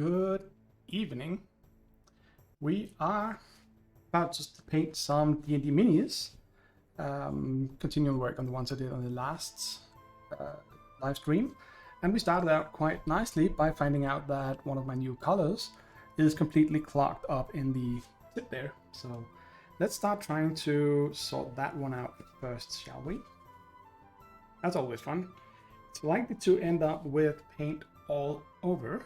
Good evening. We are about just to paint some D&D minis. Continuing work on the ones I did on the last live stream. And we started out quite nicely by finding out that one of my new colors is completely clogged up in the tip there. So let's start trying to sort that one out first, shall we? That's always fun. It's likely to end up with paint all over.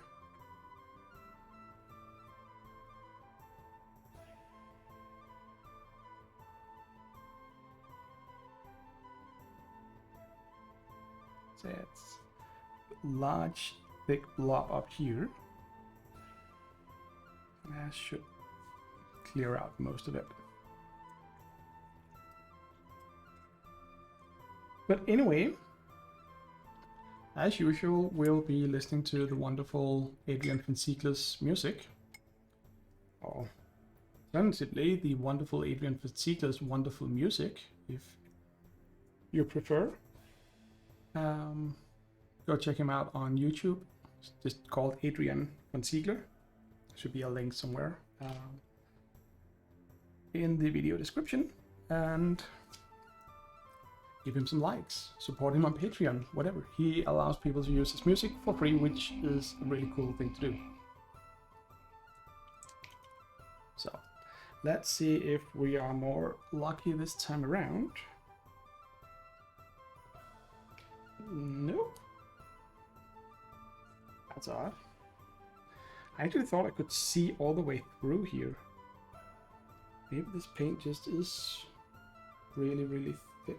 So it's a large, thick blob up here. That should clear out most of it. But anyway, as usual, we'll be listening to the wonderful Adrian von Ziegler's music. Or alternatively, the wonderful Adrian von Ziegler's wonderful music, if you prefer. Go check him out on YouTube. It's just called Adrian von Ziegler. Should be a link somewhere in the video description. And give him some likes, support him on Patreon, whatever. He allows people to use his music for free, which is a really cool thing to do. So, let's see if we are more lucky this time around. Nope. That's odd. I actually thought I could see all the way through here. Maybe this paint just is really, really thick.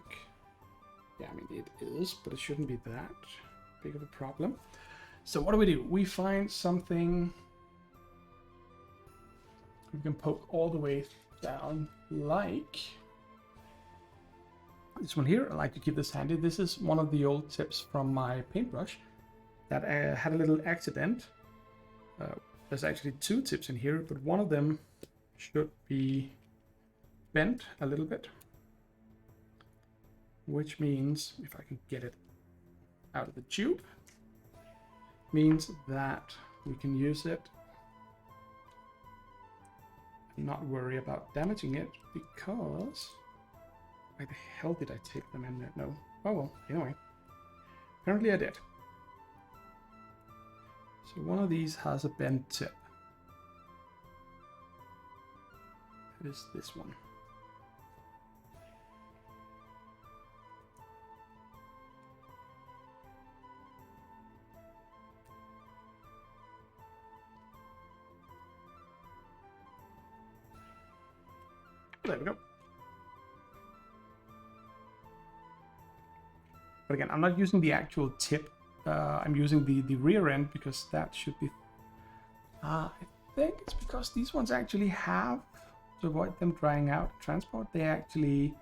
Yeah, I mean, it is, but it shouldn't be that big of a problem. So what do? We find something we can poke all the way down, like this one here. I like to keep this handy. This is one of the old tips from my paintbrush that had a little accident. There's actually two tips in here, but one of them should be bent a little bit. Which means, if I can get it out of the tube, means that we can use it and not worry about damaging it, because why the hell did I tape them in there? No. Oh well, anyway. Apparently I did. So one of these has a bent tip. It is this one. There we go. But again, I'm not using the actual tip. I'm using the rear end because that should be... I think it's because these ones actually have, to avoid them drying out transport, they actually...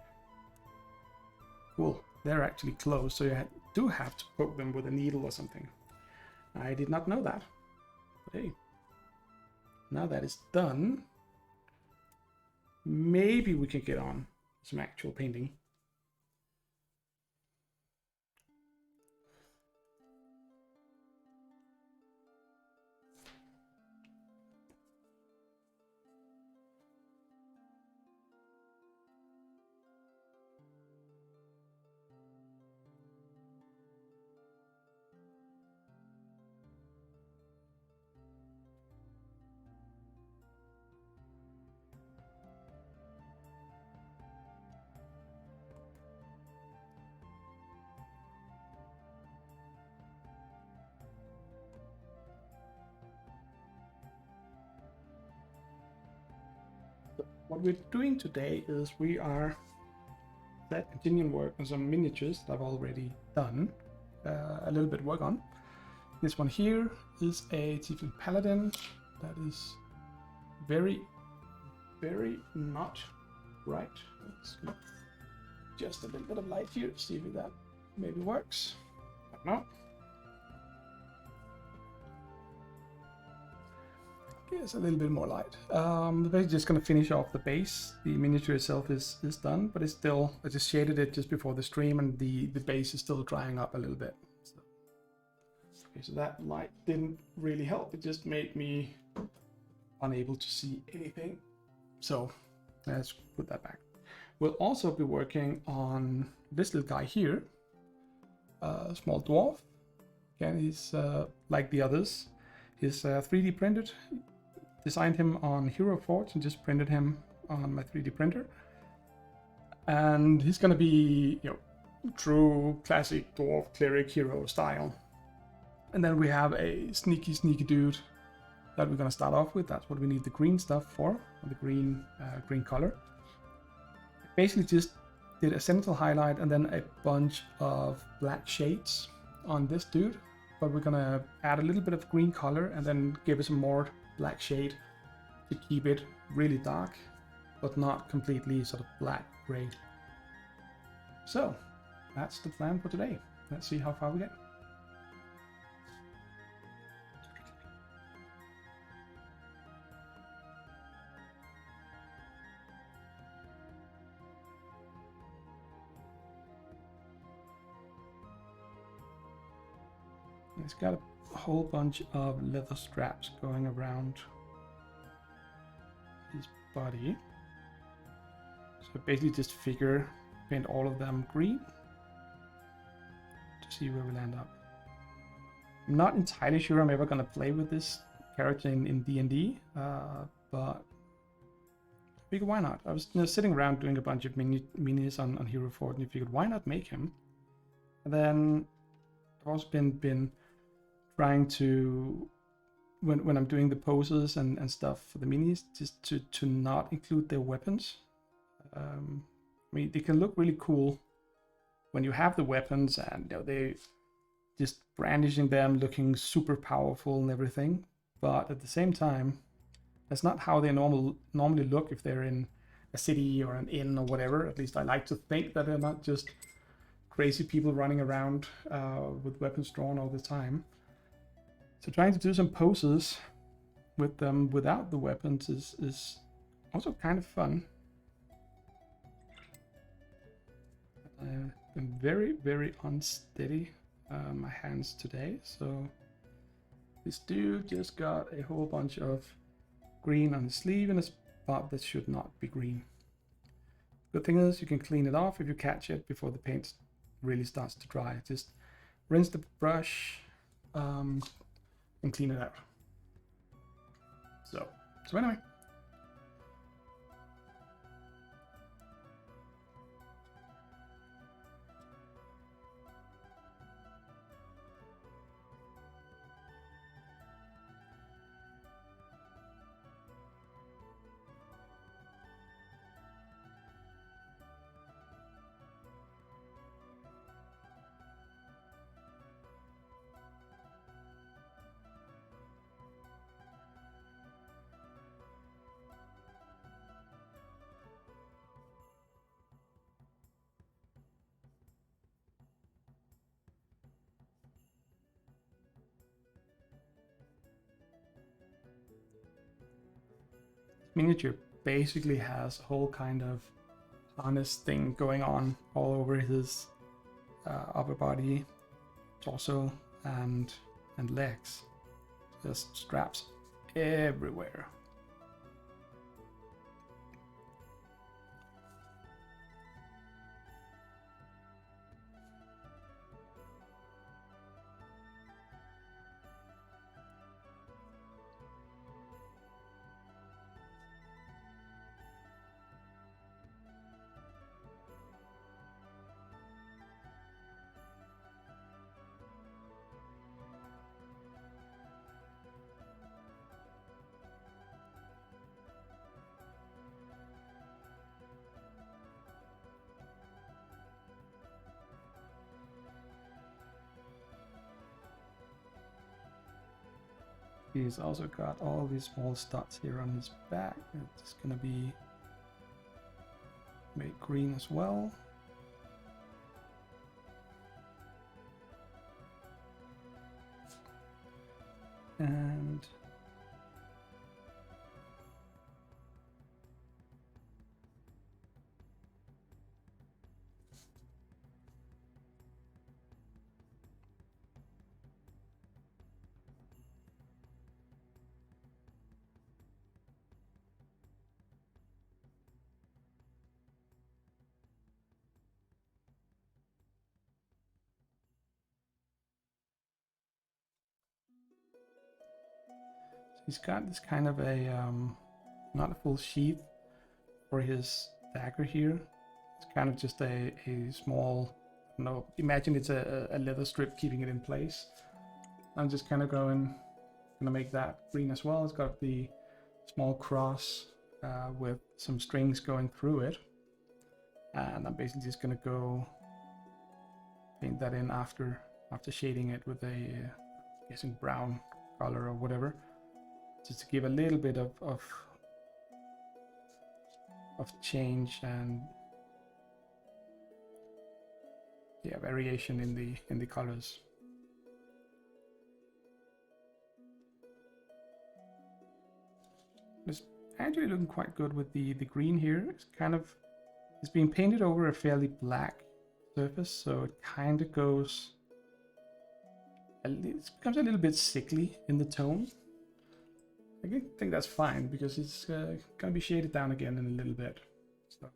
Well, they're actually closed, so you do have to poke them with a needle or something. I did not know that. But hey, now that is done, maybe we can get on some actual painting. What we're doing today is we are continuing work on some miniatures that I've already done a little bit work on. This one here is a Tiefling Paladin that is very, very not right. Let's get just a little bit of light here, see if that maybe works. I don't know. It's a little bit more light. Basically just going to finish off the base. The miniature itself is done, but it's still, I just shaded it just before the stream, and the base is still drying up a little bit. So Okay, so that light didn't really help. It just made me unable to see anything. So let's put that back. We'll also be working on this little guy here, small dwarf. Again, he's like the others. He's 3D printed. Designed him on HeroForge and just printed him on my 3D printer. And he's gonna be, you know, true classic dwarf cleric hero style. And then we have a sneaky dude that we're gonna start off with. That's what we need the green stuff for, the green color. Basically just did a central highlight and then a bunch of black shades on this dude. But we're gonna add a little bit of green color and then give it some more black shade to keep it really dark, but not completely sort of black gray. So that's the plan for today. Let's see how far we get. It's got a whole bunch of leather straps going around his body. So basically just paint all of them green to see where we land up. I'm not entirely sure I'm ever going to play with this character in D&D, but I figured why not? I was sitting around doing a bunch of minis on HeroForge and I figured why not make him? And then I've also been trying to, when I'm doing the poses and stuff for the minis, just to not include their weapons. I mean, they can look really cool when you have the weapons and, you know, they just brandishing them, looking super powerful and everything. But at the same time, that's not how they normally look if they're in a city or an inn or whatever. At least I like to think that they're not just crazy people running around with weapons drawn all the time. So trying to do some poses with them without the weapons is also kind of fun. I've been very unsteady my hands today, so this dude just got a whole bunch of green on his sleeve in a spot that should not be green. Good thing is you can clean it off if you catch it before the paint really starts to dry. Just rinse the brush and clean it out. So anyway. Miniature basically has a whole kind of harness thing going on all over his upper body, torso, and legs. Just straps everywhere. He's also got all these small studs here on his back. It's gonna be made green as well. And he's got this kind of a not a full sheath for his dagger here. It's kind of just a small, no, imagine it's a leather strip keeping it in place. I'm just kind of gonna make that green as well. It's got the small cross with some strings going through it, and I'm basically just gonna go paint that in after shading it with a guessing brown color or whatever, just to give a little bit of change and yeah, variation in the colors. It's actually looking quite good with the green here. It's being painted over a fairly black surface, so it kind of goes it becomes a little bit sickly in the tone. I think that's fine because it's gonna be shaded down again in a little bit. So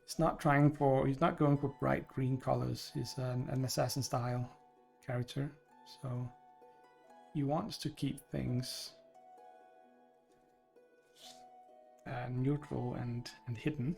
he's not going for bright green colors. He's an assassin style character, so he wants to keep things neutral and hidden.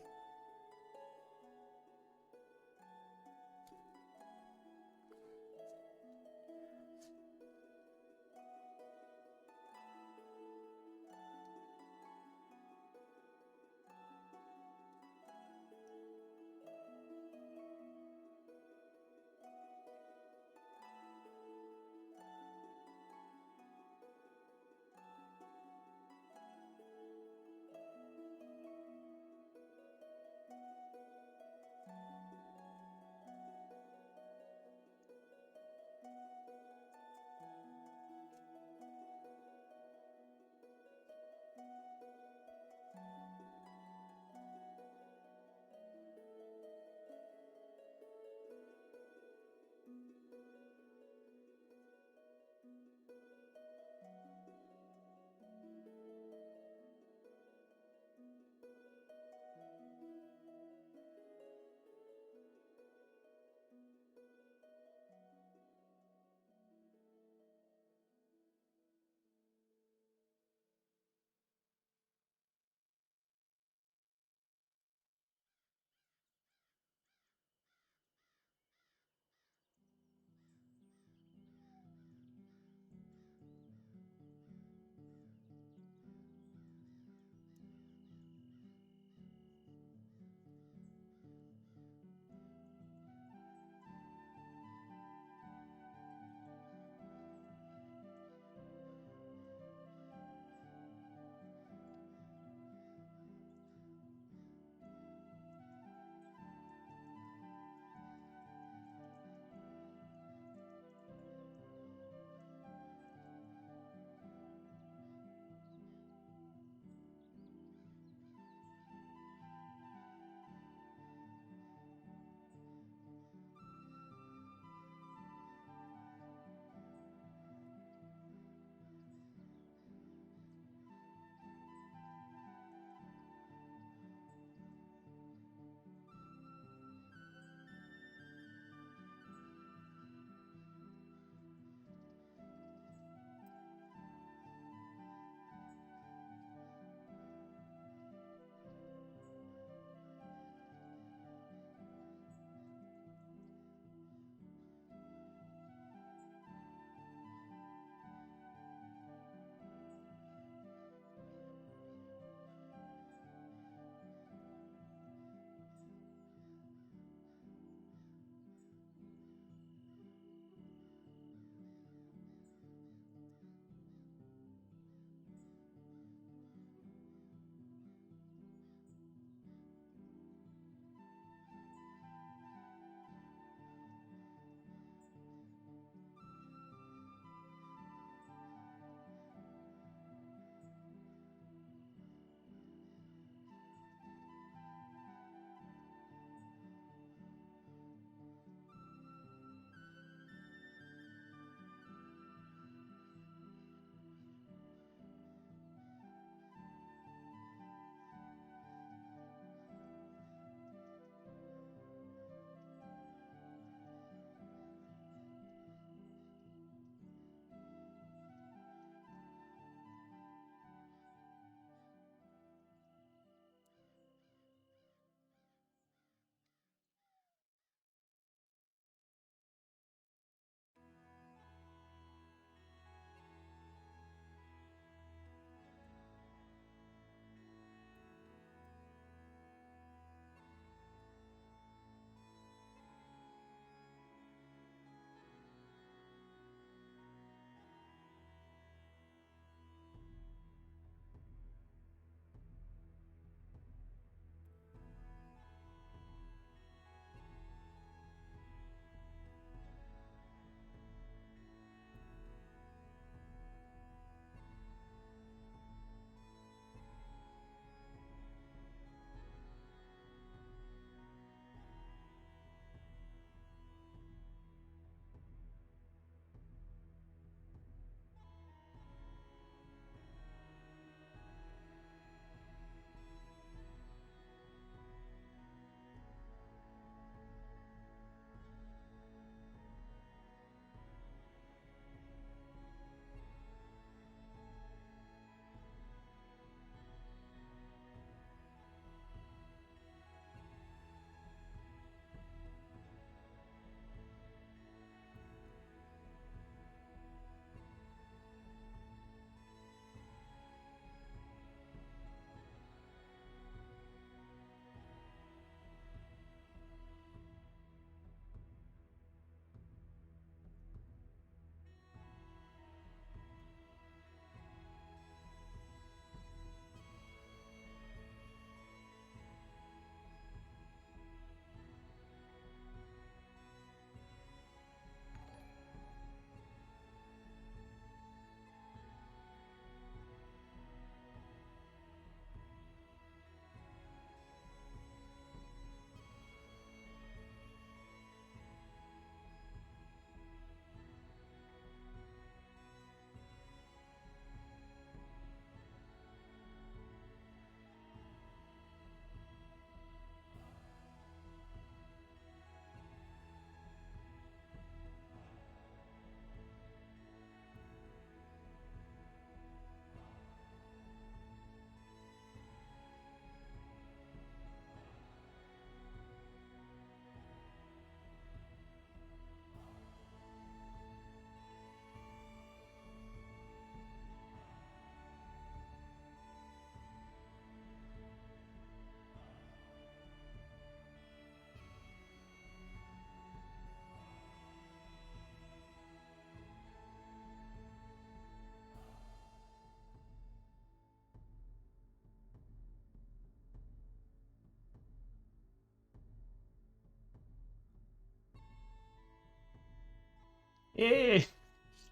Hey!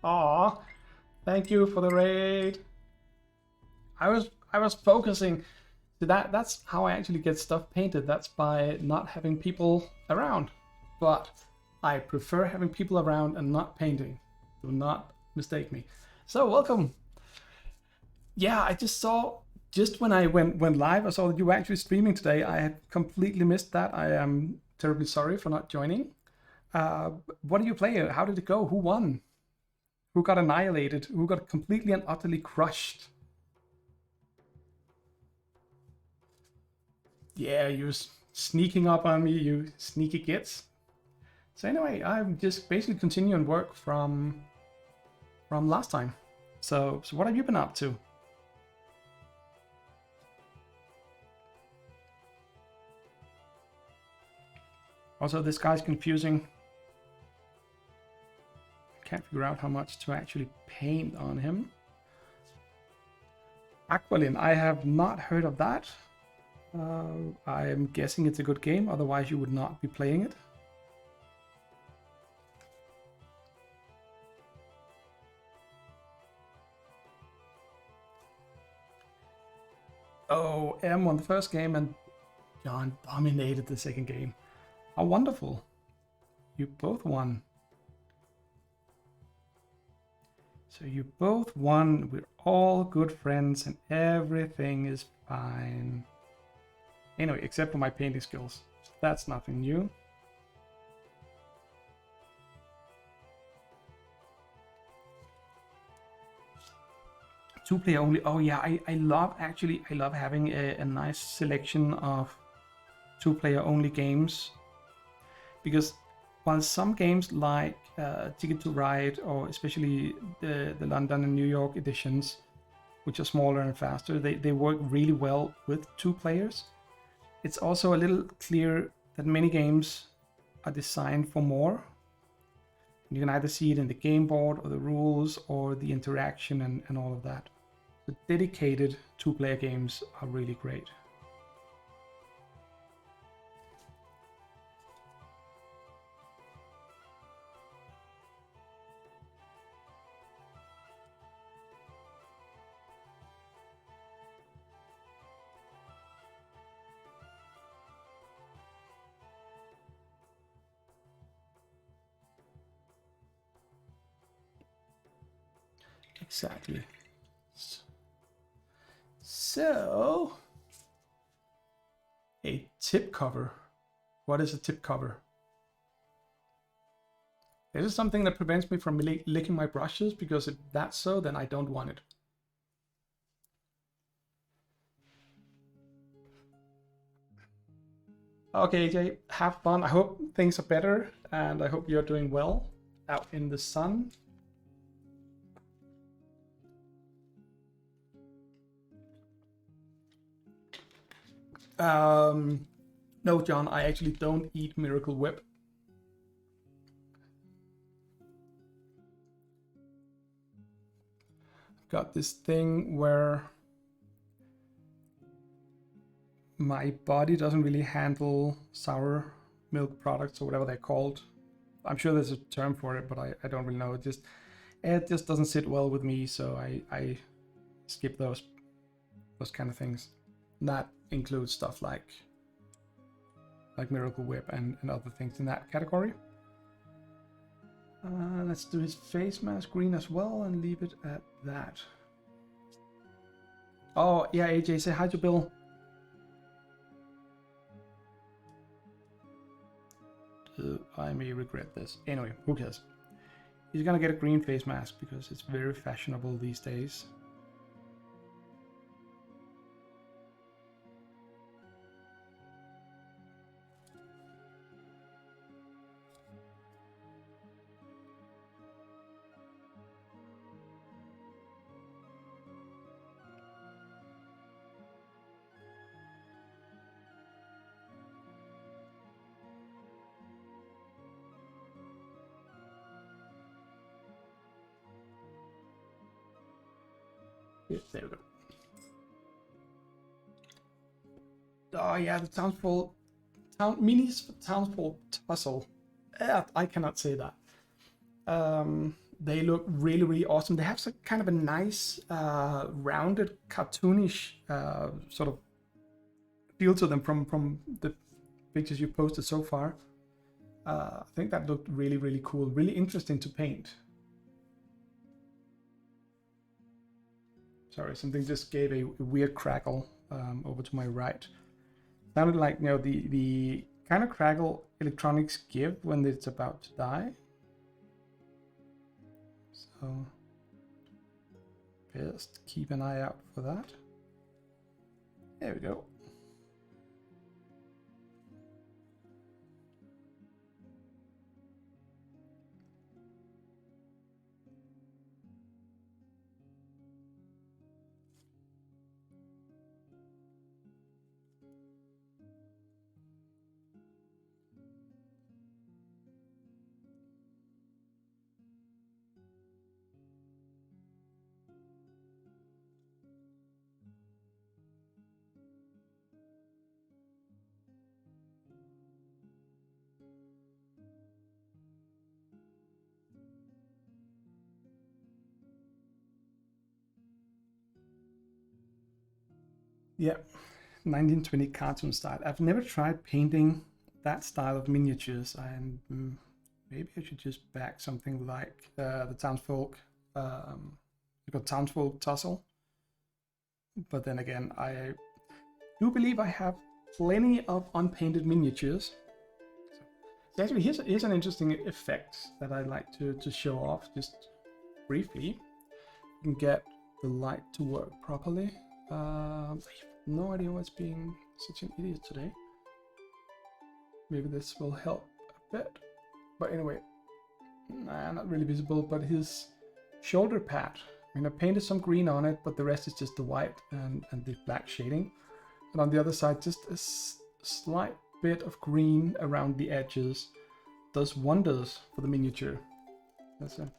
Aw, thank you for the raid. I was focusing. So that's how I actually get stuff painted. That's by not having people around. But I prefer having people around and not painting. Do not mistake me. So welcome. Yeah, I just saw when I went live, I saw that you were actually streaming today. I had completely missed that. I am terribly sorry for not joining. What do you play? How did it go? Who won? Who got annihilated? Who got completely and utterly crushed? Yeah, you sneaking up on me, you sneaky kids. So anyway, I'm just basically continuing work from last time. So what have you been up to? Also, this guy's confusing. Can't figure out how much to actually paint on him. Aqualin, I have not heard of that. I'm guessing it's a good game, otherwise you would not be playing it. Oh, M won the first game and John dominated the second game. How wonderful. You both won. So you both won. We're all good friends and everything is fine. Anyway, except for my painting skills. That's nothing new. Two-player only. Oh yeah, I love having a nice selection of two-player only games. Because while some games like Ticket to Ride, or especially the London and New York editions, which are smaller and faster, they work really well with two players. It's also a little clear that many games are designed for more. You can either see it in the game board or the rules or the interaction and all of that. The dedicated two-player games are really great. Exactly. So, a tip cover. What is a tip cover? This is something that prevents me from licking my brushes, because if that's so, then I don't want it. Okay, AJ, have fun. I hope things are better, and I hope you're doing well out in the sun. No, John, I actually don't eat Miracle Whip. Got this thing where my body doesn't really handle sour milk products or whatever they're called. I'm sure there's a term for it, but I don't really know. It just doesn't sit well with me, so I skip those kind of things. That includes stuff like Miracle Whip and other things in that category. Let's do his face mask green as well and leave it at that. Oh yeah, AJ, say hi to Bill. I may regret this. Anyway, who cares? He's gonna get a green face mask because it's very fashionable these days. Yes, there we go. Oh yeah, the Townsfall minis for Townsfall Tussle. I cannot say that. They look really, really awesome. They have some kind of a nice, rounded, cartoonish sort of feel to them from the pictures you posted so far. I think that looked really, really cool. Really interesting to paint. Sorry, something just gave a weird crackle over to my right. Sounded like, you know, the kind of crackle electronics give when it's about to die. So just keep an eye out for that. There we go. Yeah, 1920 cartoon style. I've never tried painting that style of miniatures, and maybe I should just back something like the townsfolk. You've got townsfolk tussle, but then again, I do believe I have plenty of unpainted miniatures. So actually, here's an interesting effect that I'd like to show off just briefly. You can get the light to work properly. I have no idea what's being such an idiot today. Maybe this will help a bit. But anyway, nah, not really visible, but his shoulder pad. I mean, I painted some green on it, but the rest is just the white and the black shading. And on the other side, just a slight bit of green around the edges does wonders for the miniature. That's a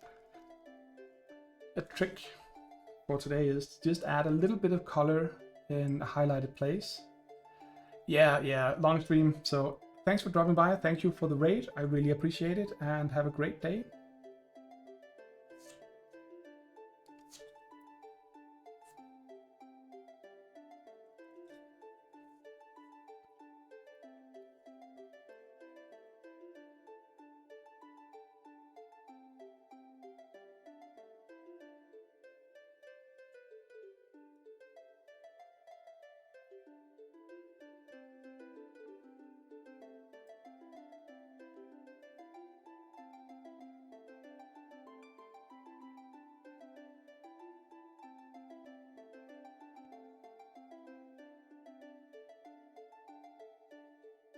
trick for today, is to just add a little bit of color in a highlighted place. Yeah, long stream. So thanks for dropping by. Thank you for the raid. I really appreciate it, and have a great day.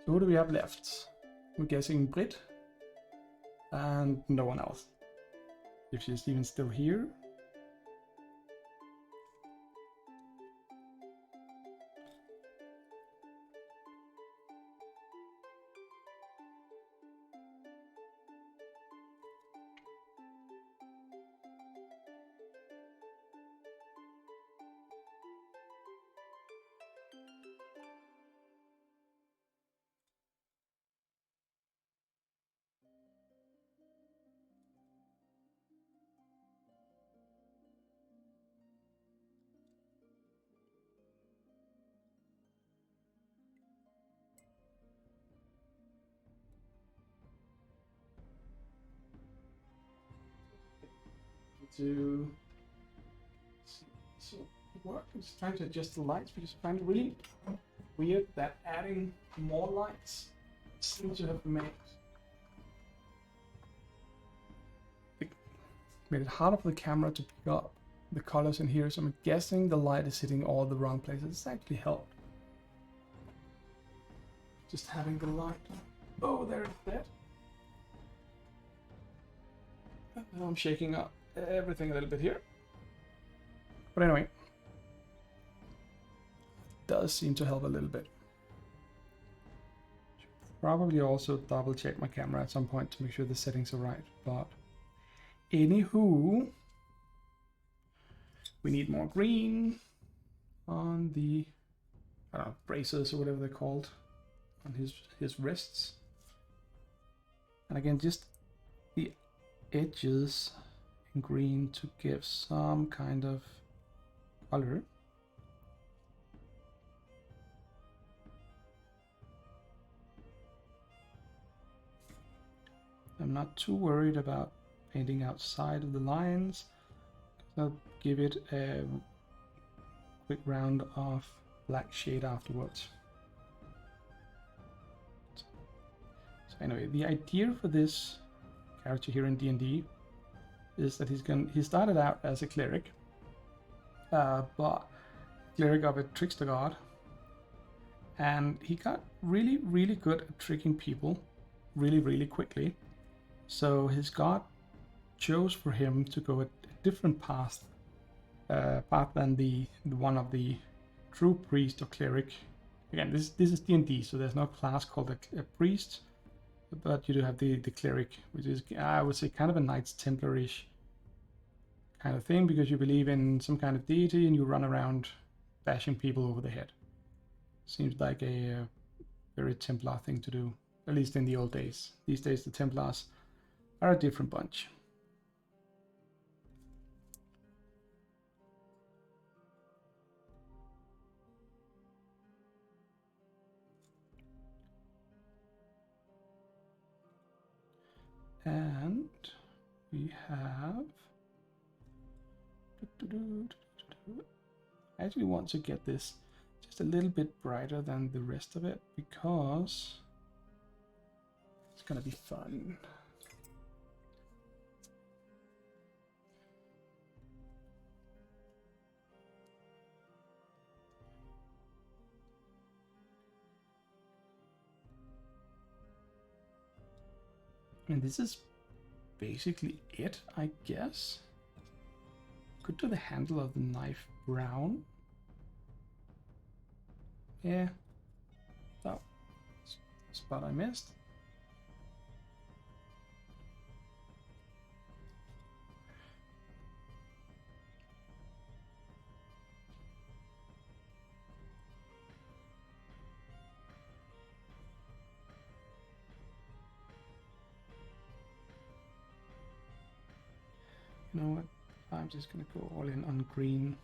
So who do we have left? I'm guessing Brit, and no one else. If she's even still here. To so work. I'm just trying to adjust the lights because I find it really weird that adding more lights seems to have made it harder for the camera to pick up the colors in here. So I'm guessing the light is hitting all the wrong places. It's actually helped. Just having the light. Oh, there it's dead. Now I'm shaking up everything a little bit here. But anyway, it does seem to help a little bit. Should probably also double check my camera at some point to make sure the settings are right. But anywho, we need more green on the braces or whatever they're called on his wrists. And again, just the edges in green to give some kind of color. I'm not too worried about painting outside of the lines. I'll give it a quick round of black shade afterwards. So anyway, the idea for this character here in D&D is that he started out as a cleric, but cleric of a trickster god, and he got really good at tricking people really quickly. So his god chose for him to go a different path than the one of the true priest or cleric. Again, this is D&D, so there's no class called a priest, but you do have the cleric, which is, I would say, kind of a Knights Templar-ish kind of thing, because you believe in some kind of deity and you run around bashing people over the head. Seems like a very Templar thing to do, at least in the old days. These days the Templars are a different bunch. And we have... I actually want to get this just a little bit brighter than the rest of it, because it's gonna be fun. And this is basically it, I guess. Could do the handle of the knife brown. Yeah. Oh, spot I missed. You know what? I'm just gonna go all in on green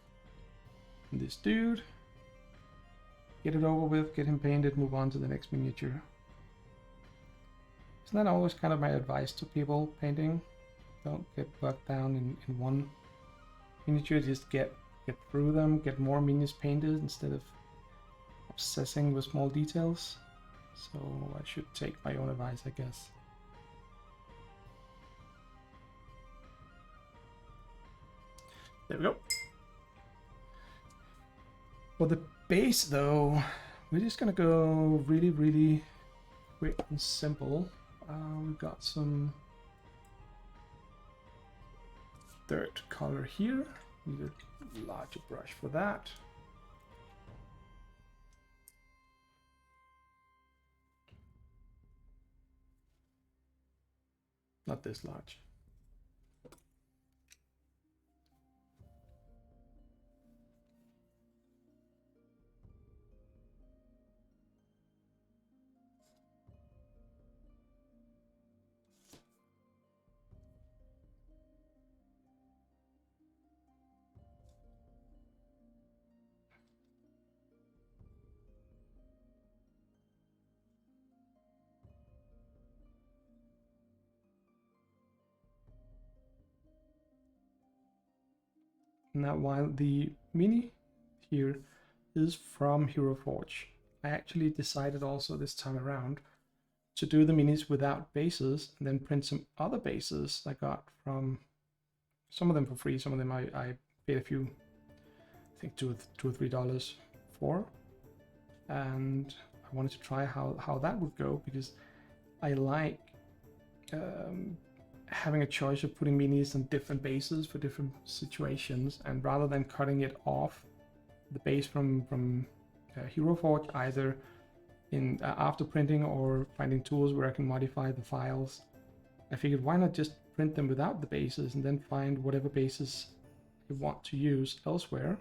on this dude. Get it over with, get him painted, move on to the next miniature. Isn't that always kind of my advice to people painting? Don't get bogged down in one miniature, just get through them, get more minions painted instead of obsessing with small details. So I should take my own advice, I guess. There we go. For the base though, we're just gonna go really quick and simple. We've got some dirt color here. Need a larger brush for that. Not this large. Now, while the mini here is from HeroForge, I actually decided also this time around to do the minis without bases and then print some other bases I got from, some of them for free, some of them I paid a few, I think $2 or $3 for, and I wanted to try how that would go, because I like having a choice of putting minis on different bases for different situations, and rather than cutting it off the base from HeroForge, either in after printing or finding tools where I can modify the files, I figured why not just print them without the bases and then find whatever bases I want to use elsewhere,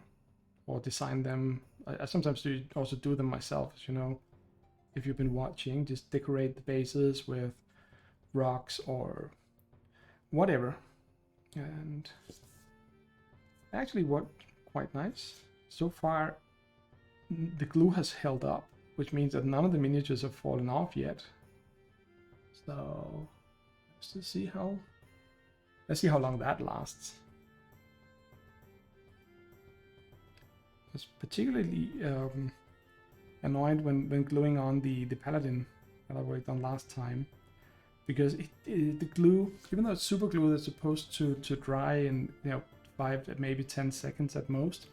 or design them. I sometimes also do them myself, as you know, if you've been watching, just decorate the bases with rocks or whatever. And actually worked quite nice. So far, the glue has held up, which means that none of the miniatures have fallen off yet. So let's see how long that lasts. I was particularly annoyed when gluing on the paladin that I worked on last time, because the glue, even though it's super glue that's supposed to dry in 5 maybe 10 seconds at most,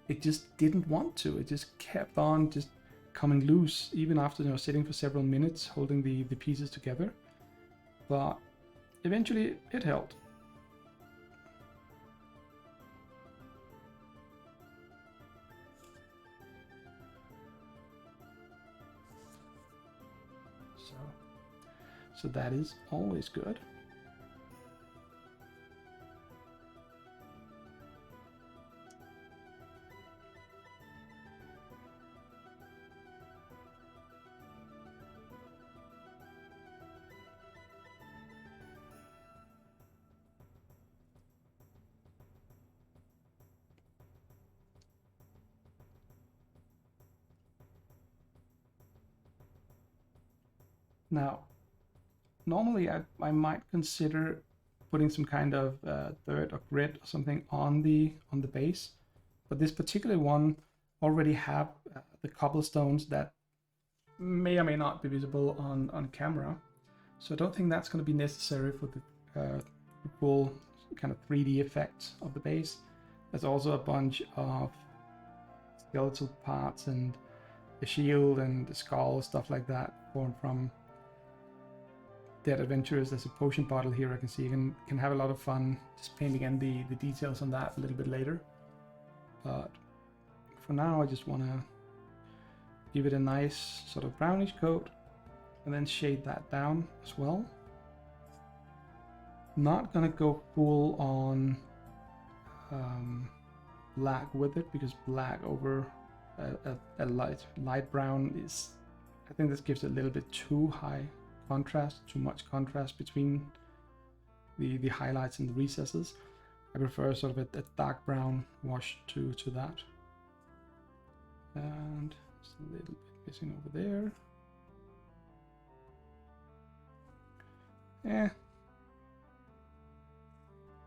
it just didn't want to. It just kept on just coming loose even after sitting for several minutes holding the pieces together. But eventually it held. So that is always good. Now, normally I might consider putting some kind of dirt or grit or something on the base, but this particular one already have the cobblestones that may or may not be visible on camera, so I don't think that's going to be necessary for the full kind of 3D effect of the base. There's also a bunch of skeletal parts and a shield and a skull, stuff like that, formed from Dead Adventurers. There's a potion bottle here I can see. You can have a lot of fun just painting in the details on that a little bit later. But for now I just want to give it a nice sort of brownish coat and then shade that down as well. Not gonna go full on black with it, because black over a light brown is, I think this gives it a little bit too high contrast, too much contrast between the highlights and the recesses. I prefer sort of a dark brown wash to that. And it's a little bit missing over there.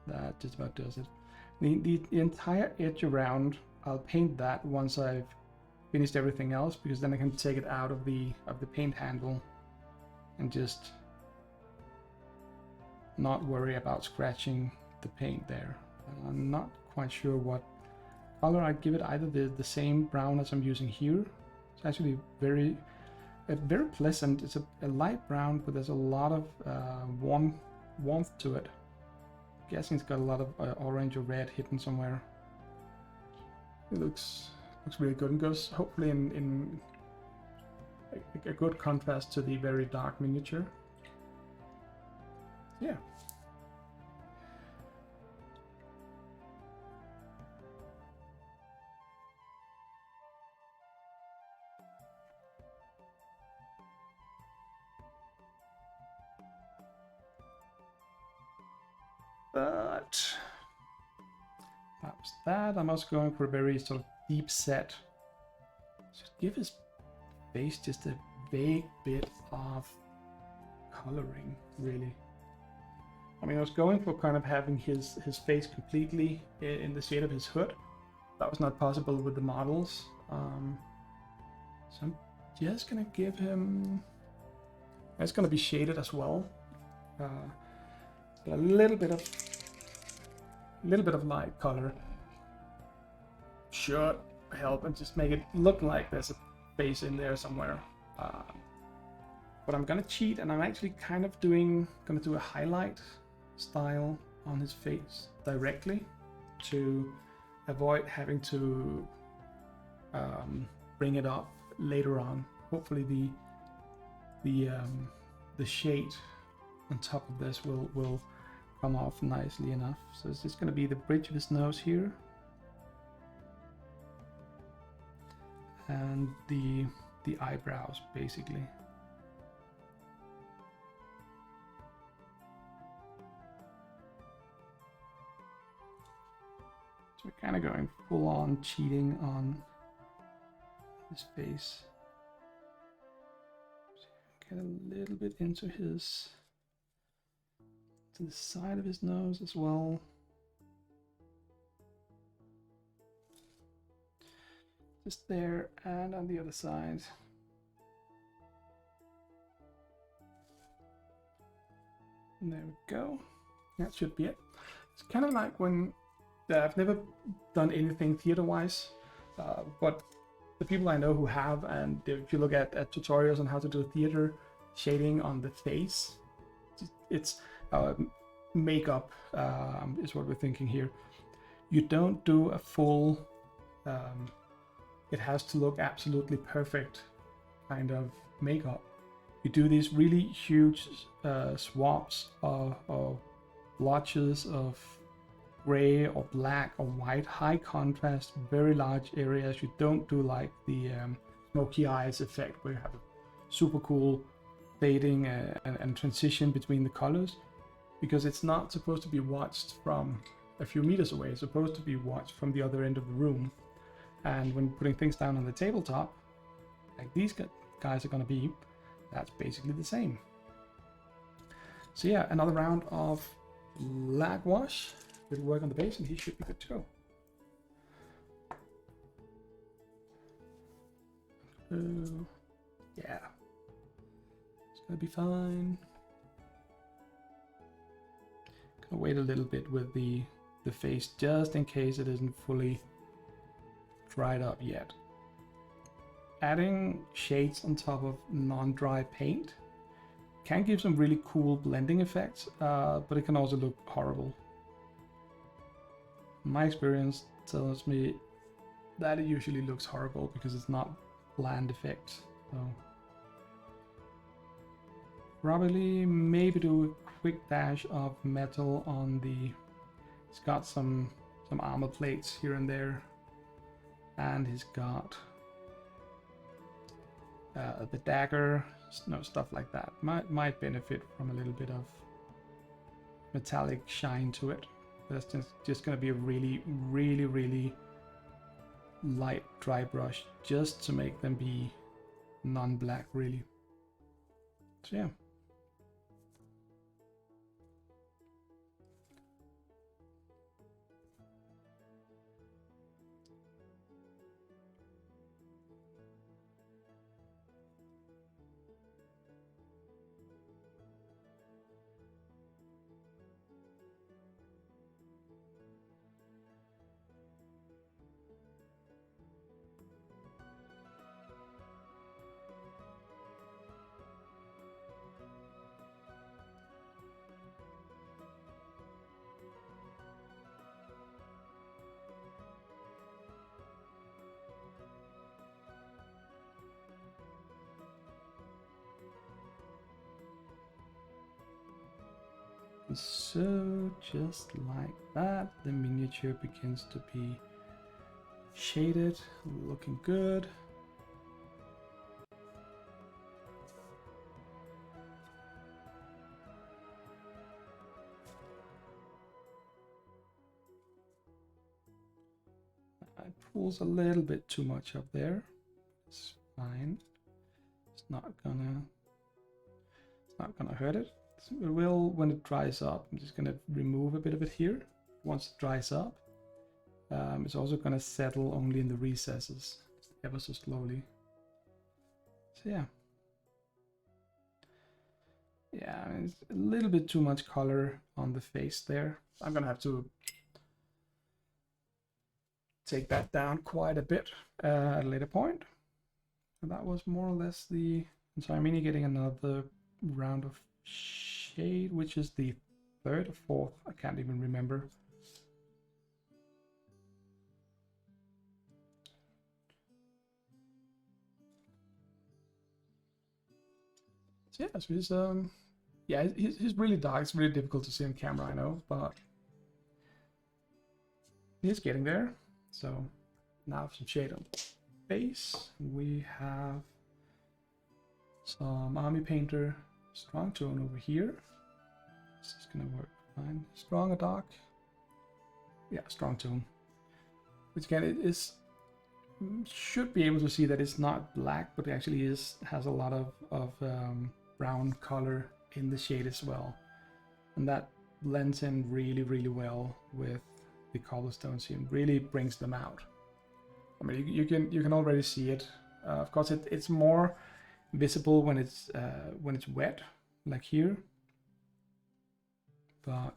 That just about does it. The entire edge around, I'll paint that once I've finished everything else, because then I can take it out of the paint handle and just not worry about scratching the paint there. I'm not quite sure what color I'd give it, either the same brown as I'm using here. It's actually very pleasant. It's a light brown, but there's a lot of warmth to it. I'm guessing it's got a lot of orange or red hidden somewhere. It looks really good, and goes hopefully in a good contrast to the very dark miniature. Yeah. But that was that. I'm also going for a very sort of deep set. Just give his face just a vague bit of coloring, really. I mean, I was going for kind of having his face completely in the shade of his hood. That was not possible with the models. So I'm just gonna give him... It's gonna be shaded as well. A little bit of light color should help and just make it look like there's a face in there somewhere. But I'm gonna cheat, and I'm actually kind of gonna do a highlight style on his face directly to avoid having to bring it up later on. Hopefully the shade on top of this will come off nicely enough. So it's just going to be the bridge of his nose here, and the eyebrows basically. So we're kind of going full on cheating on his face. Get a little bit into his, to the side of his nose as well. Just there and on the other side. And there we go. That should be it. It's kind of like when I've never done anything theater-wise, but the people I know who have, and if you look at tutorials on how to do theater shading on the face, it's makeup is what we're thinking here. You don't do a full, it has to look absolutely perfect kind of makeup. You do these really huge swabs or blotches of gray or black or white, high contrast, very large areas. You don't do like the smoky eyes effect where you have a super cool fading and transition between the colors, because it's not supposed to be watched from a few meters away. It's supposed to be watched from the other end of the room. And when putting things down on the tabletop, like these guys are going to be, that's basically the same. So yeah, another round of lag wash. It'll work on the base and he should be good to go. Yeah, it's gonna be fine. Gonna wait a little bit with the face just in case it isn't fully dried up yet. Adding shades on top of non-dry paint can give some really cool blending effects, but it can also look horrible. My experience tells me that it usually looks horrible because it's not bland effects. So probably maybe do a quick dash of metal on the, it's got some armor plates here and there, and he's got the dagger, stuff like that. Might benefit from a little bit of metallic shine to it. That's just going to be a really, really, really light dry brush just to make them be non-black, really. So yeah. So just like that, the miniature begins to be shaded, looking good. It pulls a little bit too much up there. It's fine. It's not gonna hurt it. It will when it dries up. I'm just gonna remove a bit of it here. Once it dries up, it's also gonna settle only in the recesses, ever so slowly. So yeah, it's a little bit too much color on the face there. I'm gonna have to take that down quite a bit at a later point. And that was more or less the. And so I'm really getting another round of shade, which is the third or fourth, I can't even remember. So yeah, so he's really dark. It's really difficult to see on camera, I know, but he's getting there. So now some shade on the face. We have some Army Painter strong tone over here. This is gonna work fine. Strong or dark? Yeah, strong tone. which again it is should be able to see that it's not black, but it actually has a lot of brown color in the shade as well, and that blends in really well with the cobblestones here. It really brings them out. I mean, you can already see it. Of course, it's more visible when it's wet, like here, but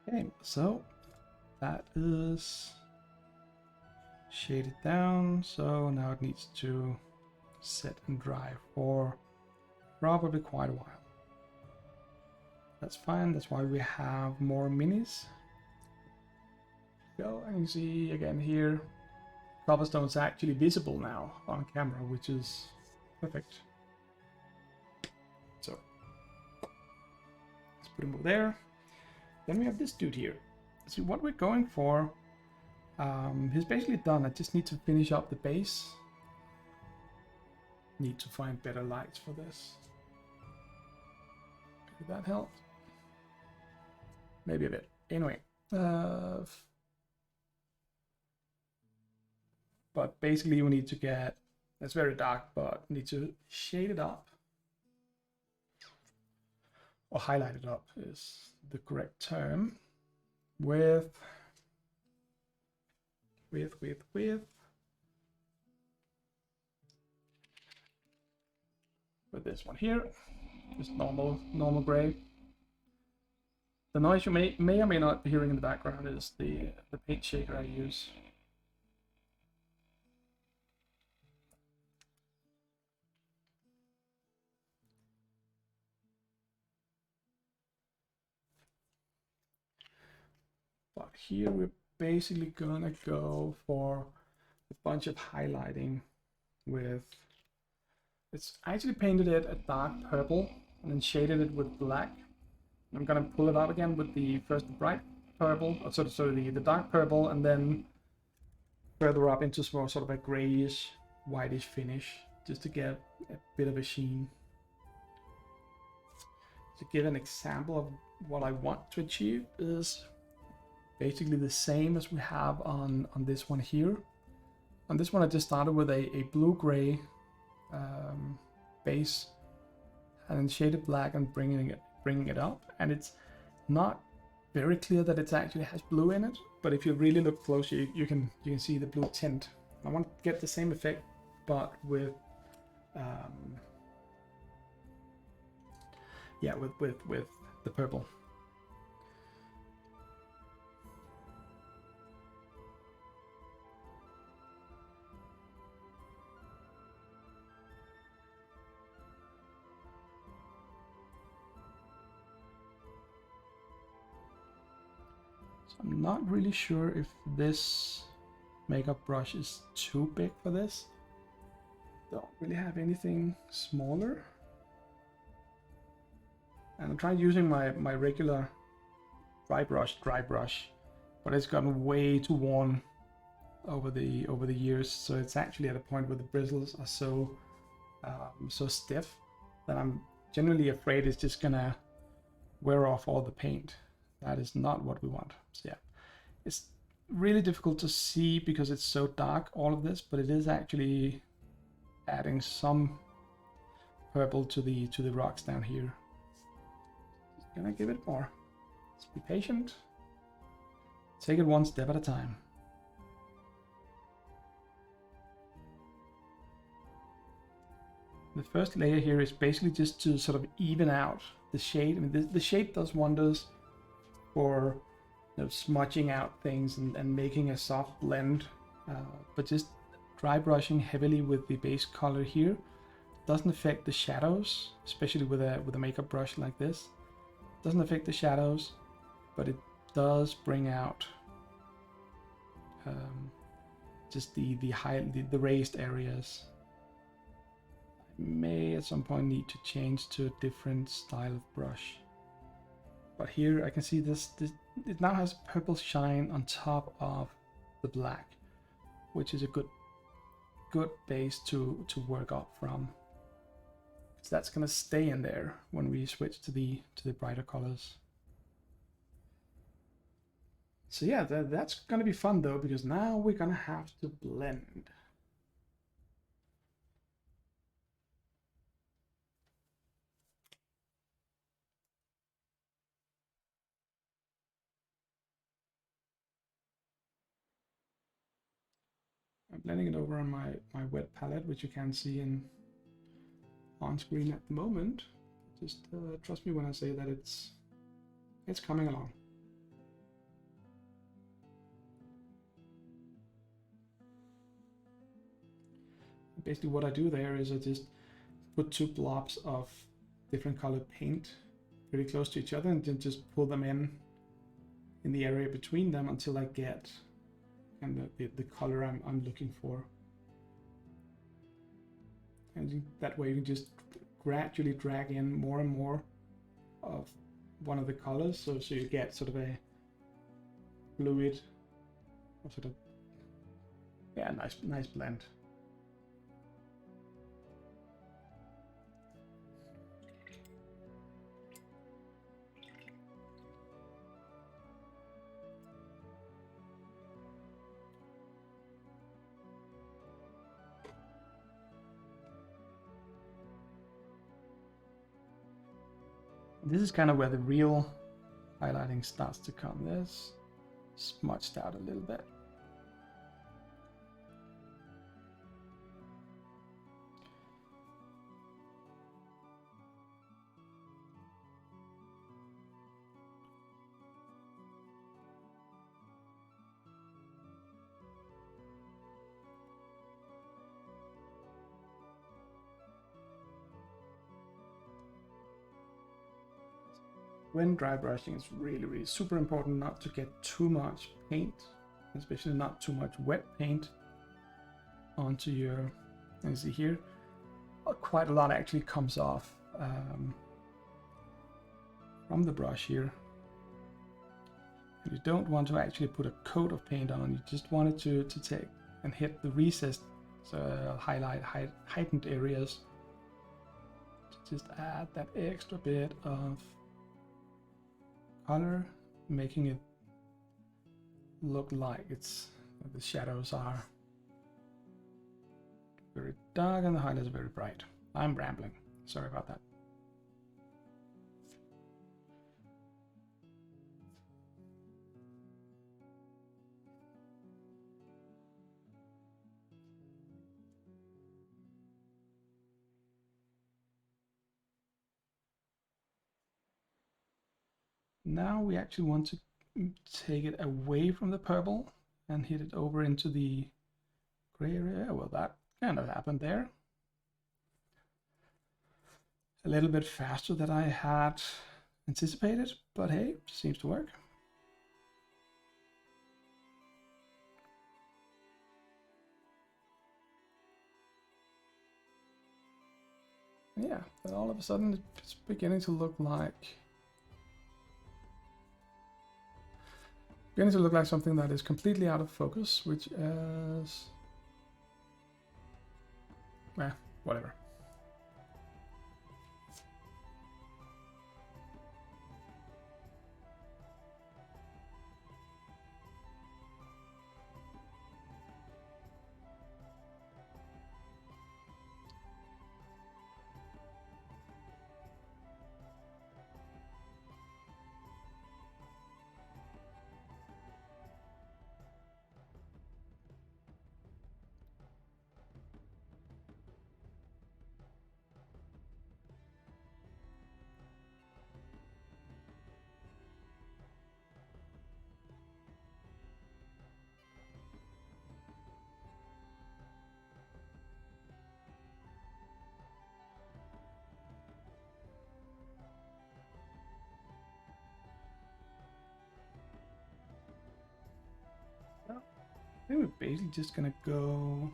okay, so that is shaded down, so now it needs to set and dry for probably quite a while. That's fine, that's why we have more minis. Go and you see again here, cobblestone's actually visible now on camera, which is perfect. So let's put him over there. Then we have this dude here. See what we're going for. He's basically done. I just need to finish up the base. Need to find better lights for this. Maybe that helped. Maybe a bit. Anyway. But basically we need to get, it's very dark, but need to shade it up. Or highlight it up is the correct term. With this one here, just normal gray. The noise you may or may not be hearing in the background is the paint shaker I use. But here we're basically gonna go for a bunch of highlighting with, it's actually painted it a dark purple and then shaded it with black. I'm gonna pull it out again with the first bright purple, sorry, the dark purple, and then further up into more sort of a grayish, whitish finish, just to get a bit of a sheen. To give an example of what I want to achieve is basically the same as we have on this one here. On this one I just started with a blue-gray base and then shaded black and bringing it up, and it's not very clear that it actually has blue in it, but if you really look closely you can see the blue tint. I want to get the same effect but with yeah, with the purple. I'm not really sure if this makeup brush is too big for this. don't really have anything smaller. And I'm trying using my regular dry brush, but it's gotten way too worn over the years. So it's actually at a point where the bristles are so stiff that I'm generally afraid it's just gonna wear off all the paint. That is not what we want. So yeah, it's really difficult to see because it's so dark, all of this, but it is actually adding some purple to the rocks down here. Just gonna give it more. Just be patient. Take it one step at a time. The first layer here is basically just to sort of even out the shade. I mean, the shade does wonders for smudging out things and making a soft blend, but just dry brushing heavily with the base color here doesn't affect the shadows, especially with a makeup brush like this. Doesn't affect the shadows, but it does bring out just the raised areas. I may at some point need to change to a different style of brush. But here I can see this it now has purple shine on top of the black, which is a good base to work up from. So that's gonna stay in there when we switch to the brighter colors. So yeah, that's gonna be fun though, because now we're gonna have to blend. I'm blending it over on my wet palette, which you can see on screen at the moment. Just trust me when I say that it's coming along. Basically what I do there is I just put two blobs of different colored paint pretty close to each other and then just pull them in the area between them until I get and the color I'm looking for. And that way you can just gradually drag in more and more of one of the colors, so you get sort of a fluid, or sort of, yeah, nice blend. This is kind of where the real highlighting starts to come. This smudged out a little bit. When dry brushing, it's really super important not to get too much paint, especially not too much wet paint onto your, you see here, quite a lot actually comes off from the brush here. You don't want to actually put a coat of paint on, you just want it to take and hit the recessed, heightened areas to just add that extra bit of color, making it look like the shadows are very dark and the highlights are very bright. I'm rambling, sorry about that. Now we actually want to take it away from the purple and hit it over into the gray area. Well, that kind of happened there. A little bit faster than I had anticipated, but hey, seems to work. Yeah, and all of a sudden it's beginning to look like something that is completely out of focus, which is whatever. I think we're basically just gonna go.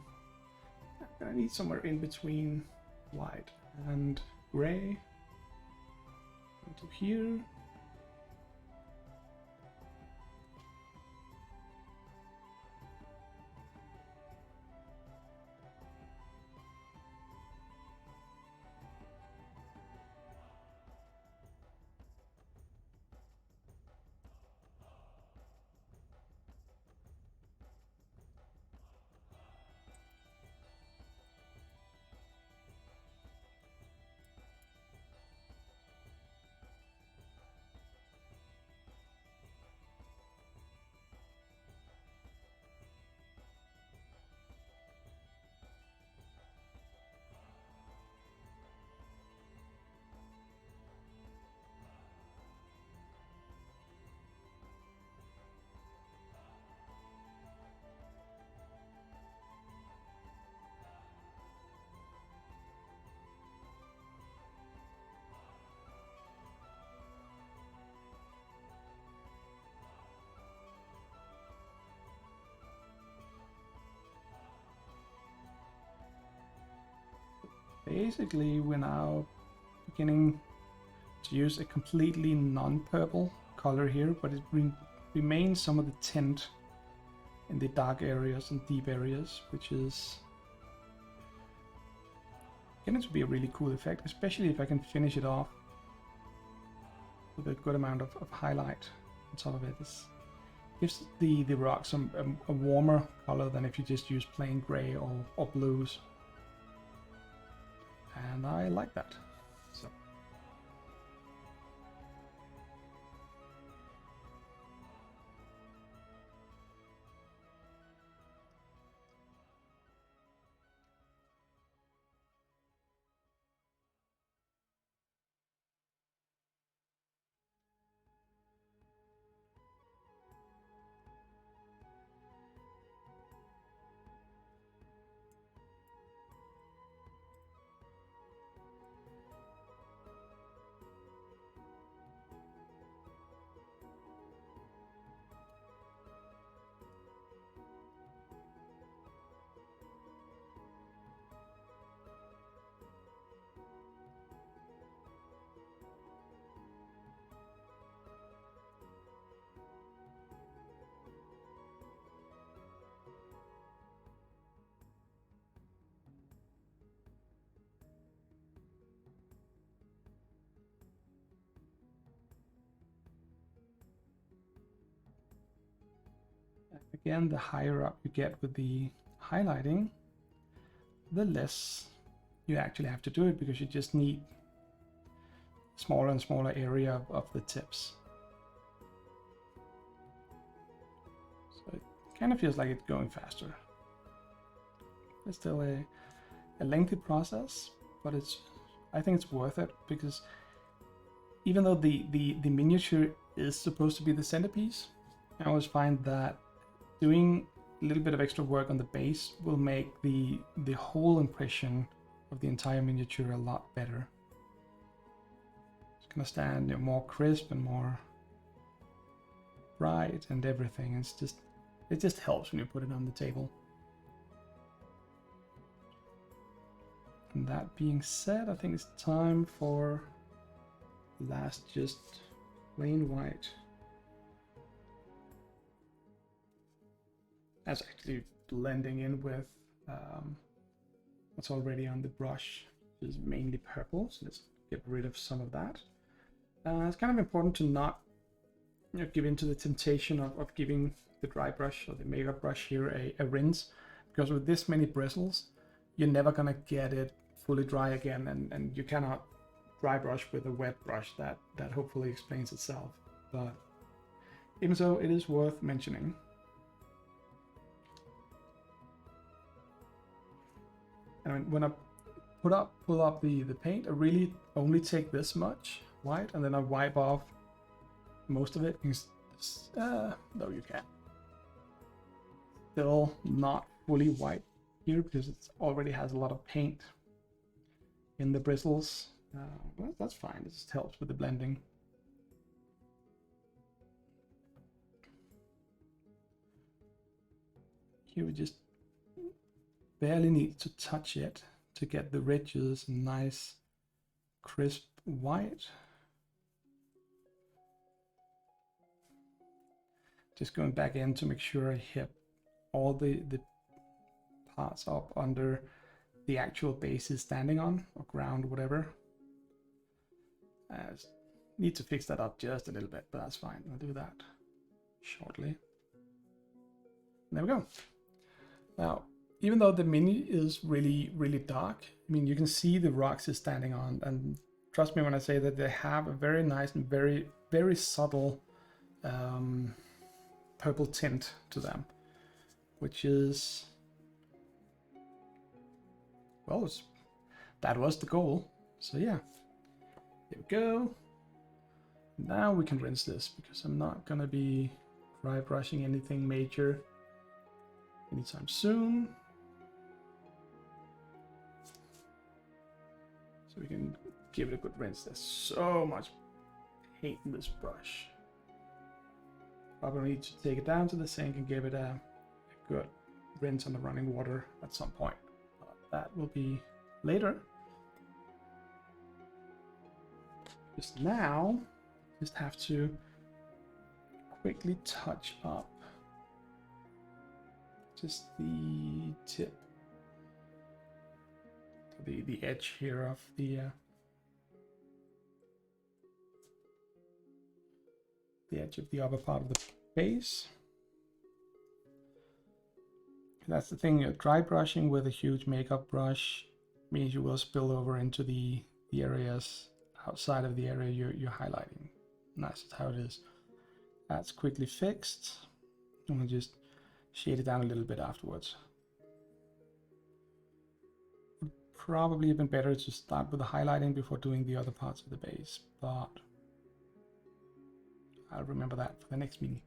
I need somewhere in between white and gray. Into here. Basically, we're now beginning to use a completely non-purple color here, but it remains some of the tint in the dark areas and deep areas, which is getting to be a really cool effect, especially if I can finish it off with a good amount of highlight on top of it. This gives the rocks a warmer color than if you just use plain gray or blues. And I like that. So again, the higher up you get with the highlighting, the less you actually have to do it, because you just need smaller and smaller area of the tips. So it kind of feels like it's going faster. It's still a lengthy process, but I think it's worth it, because even though the miniature is supposed to be the centerpiece, I always find that doing a little bit of extra work on the base will make the whole impression of the entire miniature a lot better. It's gonna stand more crisp and more bright and everything. It just helps when you put it on the table. And that being said, I think it's time for the last just plain white. That's actually blending in with what's already on the brush, which is mainly purple. So let's get rid of some of that. It's kind of important to not give into the temptation of giving the dry brush or the makeup brush here a rinse, because with this many bristles, you're never gonna get it fully dry again, and you cannot dry brush with a wet brush. That hopefully explains itself. But even so, it is worth mentioning. And when I pull up the paint, I really only take this much white, and then I wipe off most of it. Though you can. Still not fully white here because it already has a lot of paint in the bristles. But that's fine. It just helps with the blending. Here we just barely need to touch it to get the ridges nice, crisp white. Just going back in to make sure I hit all the parts up under the actual base is standing on, or ground, whatever. I need to fix that up just a little bit, but that's fine. I'll do that shortly. There we go. Now, even though the mini is really, really dark, I mean, you can see the rocks it's standing on, and trust me when I say that they have a very nice and very, very subtle purple tint to them, which is, well, that was the goal. So yeah, there we go. Now we can rinse this, because I'm not gonna be dry brushing anything major anytime soon. So we can give it a good rinse. There's so much paint in this brush. Probably need to take it down to the sink and give it a good rinse on the running water at some point. That will be later. Just now, just have to quickly touch up just the tip, the edge here of the edge of the upper part of the base. That's the thing, dry brushing with a huge makeup brush means you will spill over into the areas outside of the area you're highlighting. And that's how it is. That's quickly fixed. I'm gonna just shade it down a little bit afterwards. Would probably have been better to start with the highlighting before doing the other parts of the base, but I'll remember that for the next mini.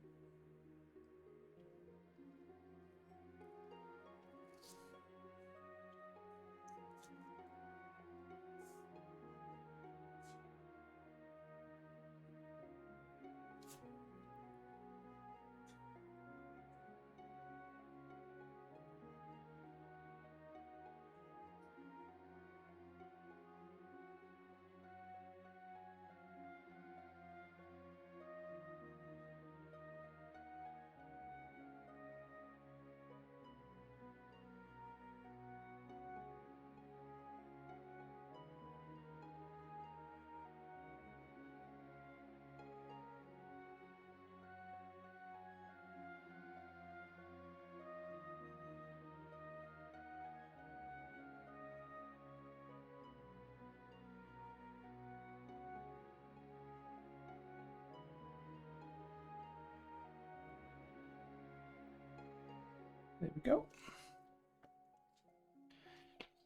There we go.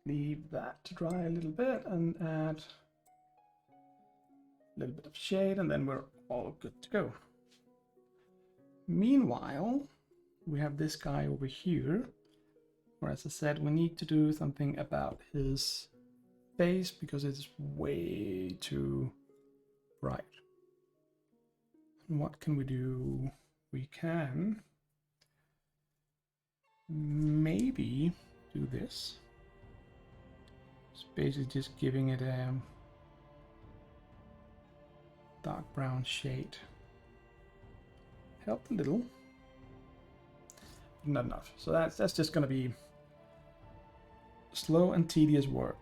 Leave that to dry a little bit and add a little bit of shade, and then we're all good to go. Meanwhile, we have this guy over here, where, as I said, we need to do something about his face because it's way too bright. And what can we do? We can maybe do this. It's basically just giving it a dark brown shade. Helped a little, but not enough. So that's just going to be slow and tedious work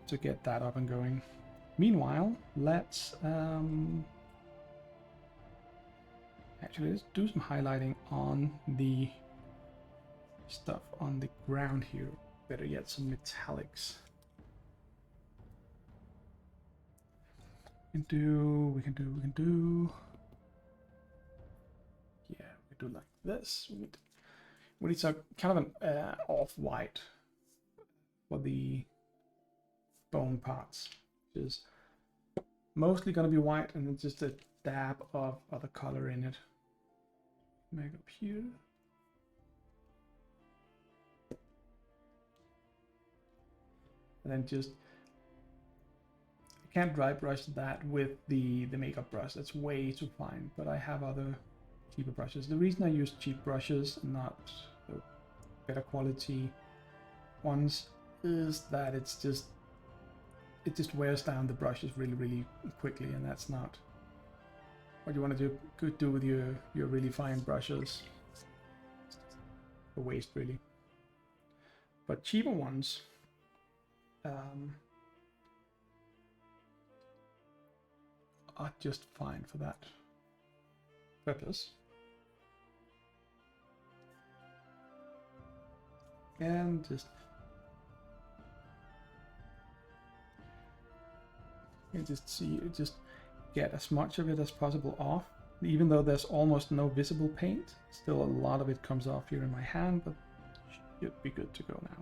to get that up and going. Meanwhile, let's actually let's do some highlighting on the stuff on the ground here. Better yet, some metallics. We can do. Yeah, we do like this. We need some kind of an off-white for the bone parts, which is mostly going to be white, and then just a dab of other color in it. Make up here. And then just, I can't dry brush that with the makeup brush. That's way too fine, but I have other cheaper brushes. The reason I use cheap brushes and not the better quality ones is that it just wears down the brushes really quickly, and that's not what you want to do with your really fine brushes. A waste, really. But cheaper ones are just fine for that purpose. And just just get as much of it as possible off. Even though there's almost no visible paint, still a lot of it comes off here in my hand, but should be good to go now.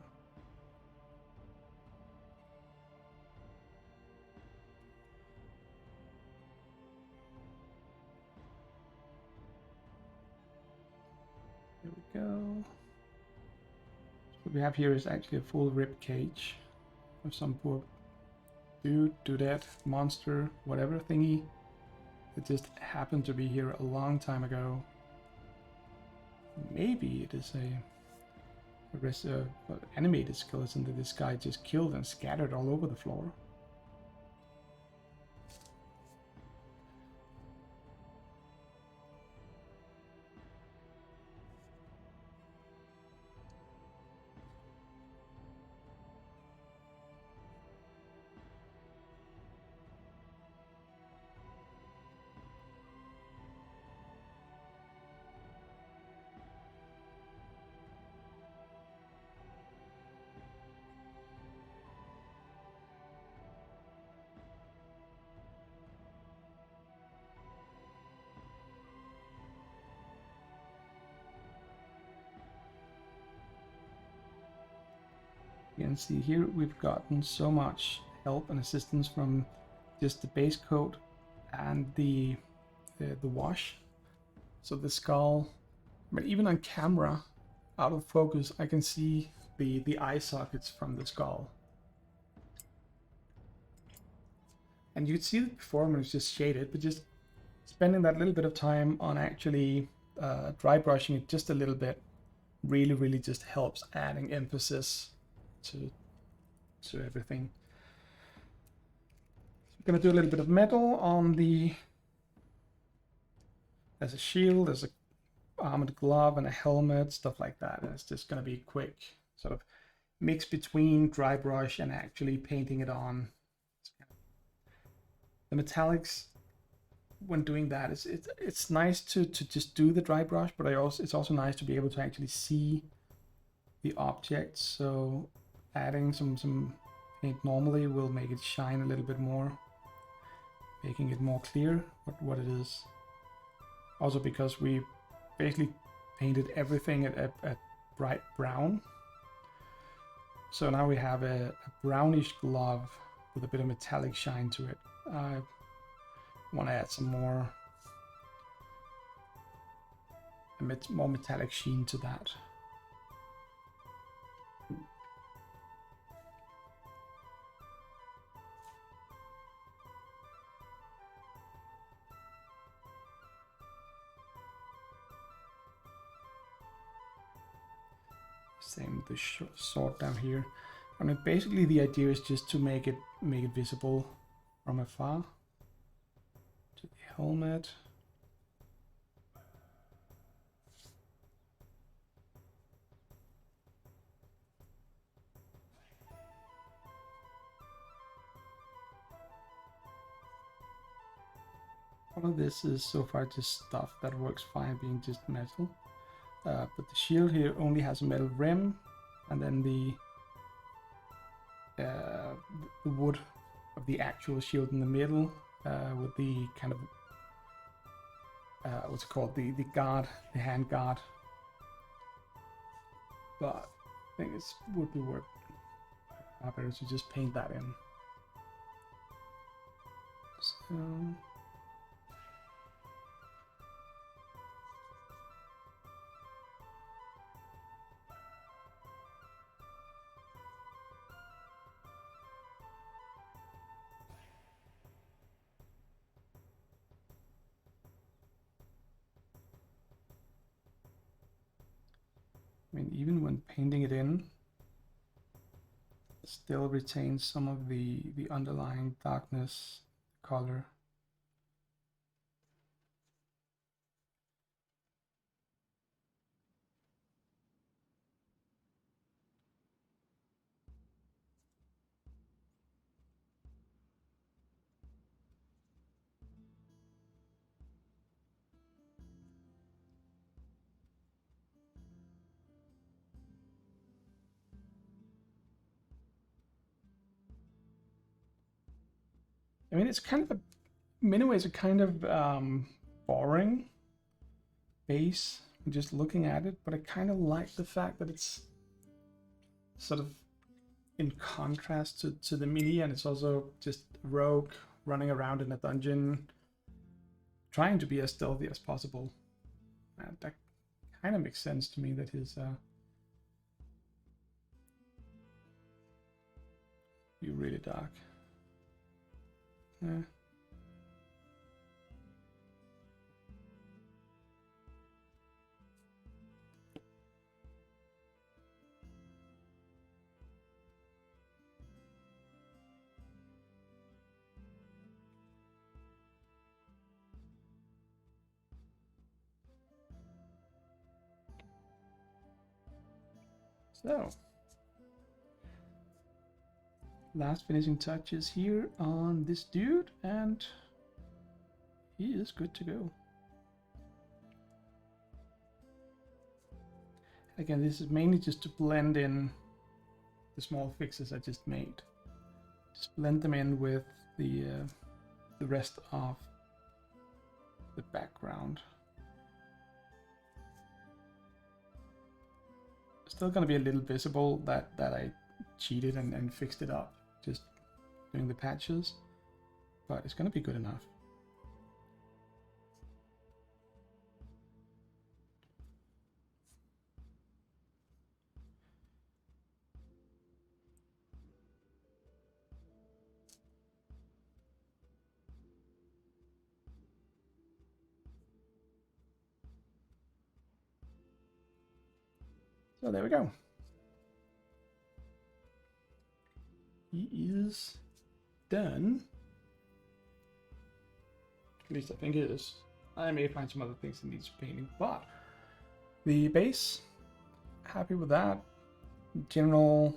There we go. So what we have here is actually a full rib cage of some poor dude, dudette, monster, whatever thingy that just happened to be here a long time ago. Maybe it is a animated skeleton that this guy just killed and scattered all over the floor. You can see here we've gotten so much help and assistance from just the base coat and the wash. So the skull, but even on camera, out of focus, I can see the eye sockets from the skull. And you can see it before when it's just shaded, but just spending that little bit of time on actually dry brushing it just a little bit really just helps adding emphasis to everything. So we're gonna do a little bit of metal on the. There's a shield, there's a armored glove and a helmet, stuff like that. And it's just gonna be quick sort of mix between dry brush and actually painting it on. The metallics, when doing that, it's nice to just do the dry brush, but it's also nice to be able to actually see the objects. So adding some paint normally will make it shine a little bit more, making it more clear what it is. Also because we basically painted everything at bright brown. So now we have a brownish glove with a bit of metallic shine to it. I want to add some more metallic sheen to that. Same with the sword down here. I mean, basically the idea is just to make it visible from afar. To the helmet. All of this is so far just stuff that works fine being just metal. But the shield here only has a metal rim, and then the wood of the actual shield in the middle with the kind of what's it called, the guard, the hand guard. But I think it would be worth better to just paint that in. So I mean, even when painting it in, it still retains some of the underlying darkness, color. I mean, it's kind of in many ways a kind of boring base just looking at it, but I kind of like the fact that it's sort of in contrast to the mini, and it's also just rogue running around in a dungeon trying to be as stealthy as possible. And that kind of makes sense to me that his be really dark. Yeah. So, last finishing touches here on this dude, and he is good to go. Again, this is mainly just to blend in the small fixes I just made. Just blend them in with the rest of the background. Still gonna be a little visible that I cheated and fixed it up just doing the patches, but it's gonna be good enough. So there we go. He is done. At least I think it is. I may find some other things that needs painting, but the base, happy with that. General,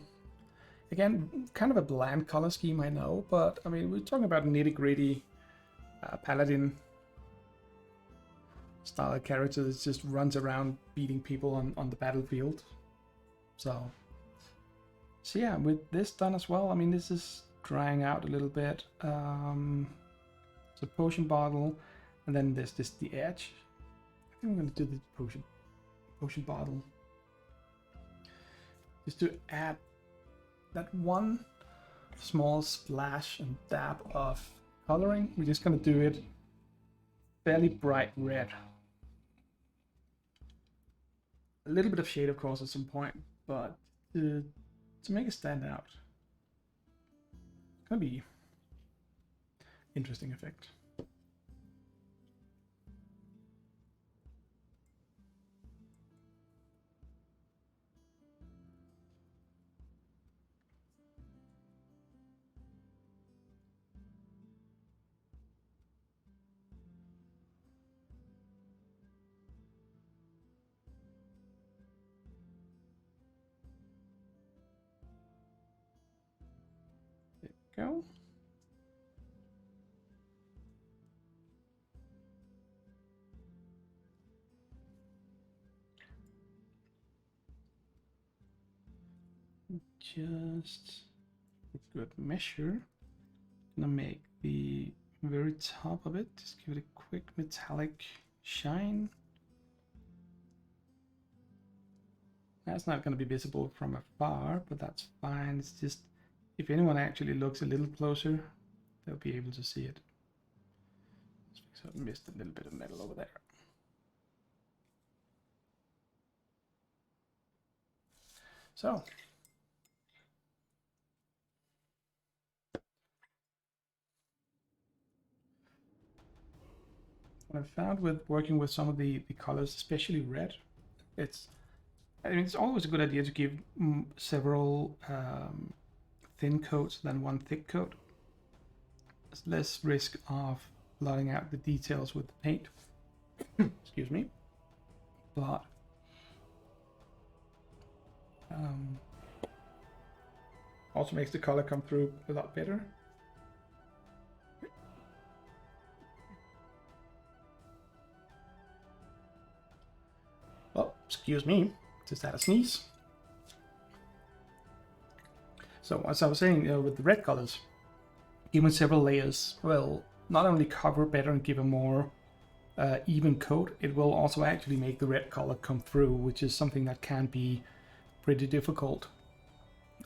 again, kind of a bland color scheme, I know, but I mean, we're talking about nitty-gritty paladin style character that just runs around beating people on the battlefield. So yeah, with this done as well, I mean, this is drying out a little bit. So potion bottle, and then there's just the edge. I think I'm going to do the potion bottle just to add that one small splash and dab of coloring. We're just going to do it fairly bright red. A little bit of shade, of course, at some point, but to make it stand out. It's going to be interesting effect. Go. Just a good measure. Gonna make the very top of it, just give it a quick metallic shine. That's not going to be visible from afar, but that's fine. It's just, if anyone actually looks a little closer, they'll be able to see it. So I missed a little bit of metal over there. So what I've found with working with some of the colors, especially red, I mean, it's always a good idea to give several thin coats than one thick coat. There's less risk of blotting out the details with the paint. Excuse me. But also makes the color come through a lot better. Oh, excuse me. Just had a sneeze. So as I was saying, with the red colors, given several layers will not only cover better and give a more even coat, it will also actually make the red color come through, which is something that can be pretty difficult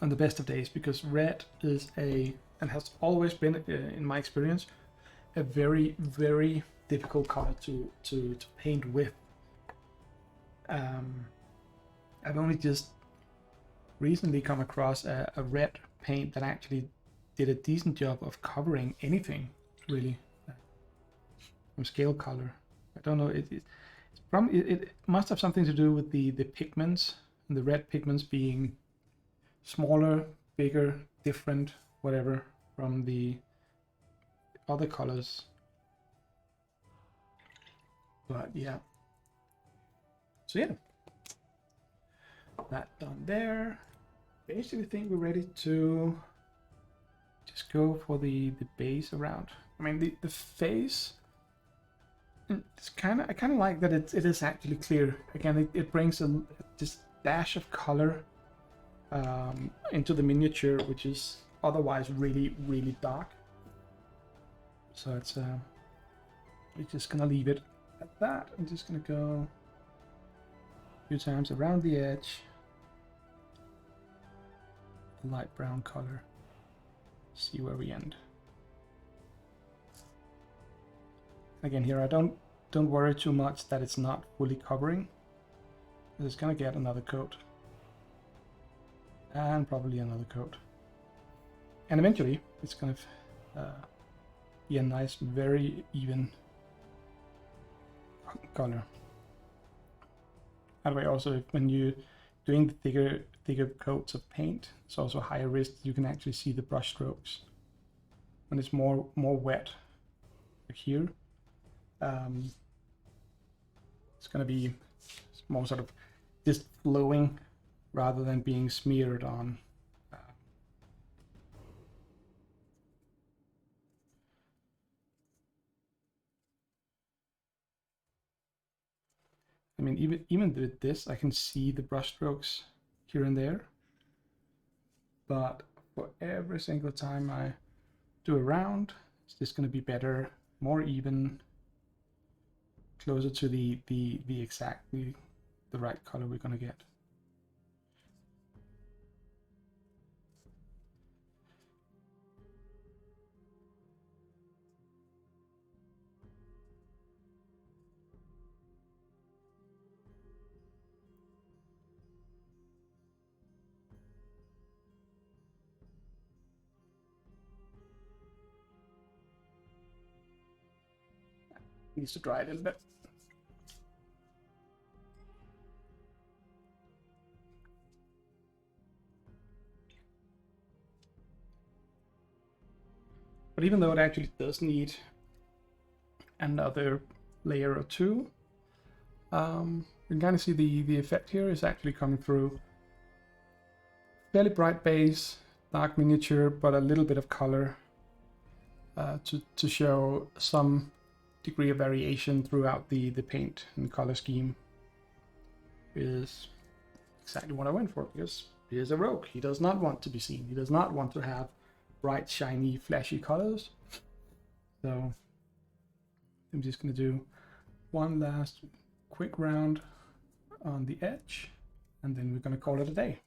on the best of days, because red is and has always been, in my experience, a very, very difficult color to paint with. I've only just recently come across a red paint that actually did a decent job of covering anything, really, from scale color. I don't know, it must have something to do with the pigments, and the red pigments being smaller, bigger, different, whatever, from the other colors. But yeah. So yeah. That done there. Basically think we're ready to just go for the base around. I mean the face, it's I kind of like that it is actually clear. Again, it brings this dash of color into the miniature, which is otherwise really, really dark. So it's we're just gonna leave it at that. I'm just gonna go a few times around the edge. The light brown color. See where we end. Again, here I don't worry too much that it's not fully covering. It's gonna get another coat. And probably another coat. And eventually it's gonna be a nice, very even color. By the way, also when you're doing the thicker coats of paint, it's also a higher risk you can actually see the brush strokes. When it's more wet, like here, it's gonna be more sort of just flowing rather than being smeared on. I mean, even with this, I can see the brush strokes here and there. But for every single time I do a round, it's just going to be better, more even, closer to the exactly the right color we're going to get. Needs to dry a little bit. But even though it actually does need another layer or two, you can kind of see the effect here is actually coming through. Fairly bright base, dark miniature, but a little bit of color to show some degree of variation throughout the paint and color scheme. Is exactly what I went for, because he is a rogue. He does not want to be seen. He does not want to have bright, shiny, flashy colors. So I'm just going to do one last quick round on the edge, and then we're going to call it a day.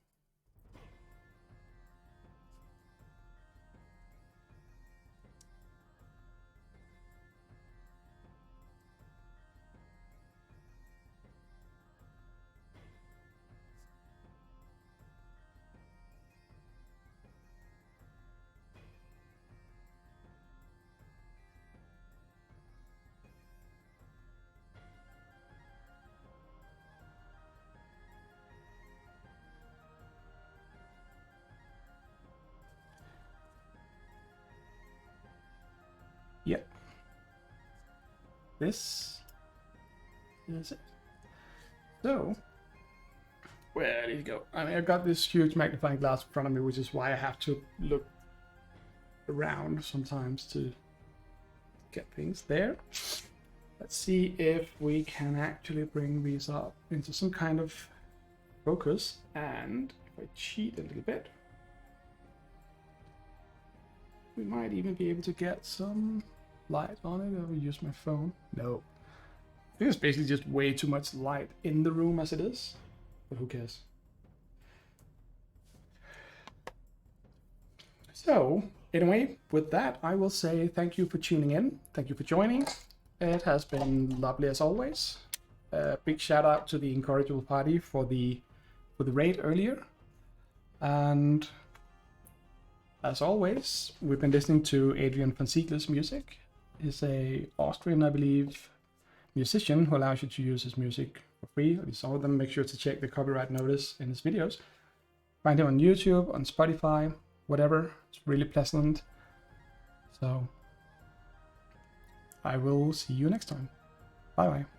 Yep. This is it. So, where did it go? I mean, I've got this huge magnifying glass in front of me, which is why I have to look around sometimes to get things there. Let's see if we can actually bring these up into some kind of focus. And if I cheat a little bit, we might even be able to get some light on it. I will use my phone. No. I think it's basically just way too much light in the room as it is. But who cares? So, anyway, with that, I will say thank you for tuning in. Thank you for joining. It has been lovely as always. Big shout out to the Incorrigible Party for the raid earlier. And as always, we've been listening to Adrian von Ziegler's music. He's a Austrian, I believe, musician who allows you to use his music for free. At least all of them. Make sure to check the copyright notice in his videos. Find him on YouTube, on Spotify, whatever. It's really pleasant. So I will see you next time. Bye bye.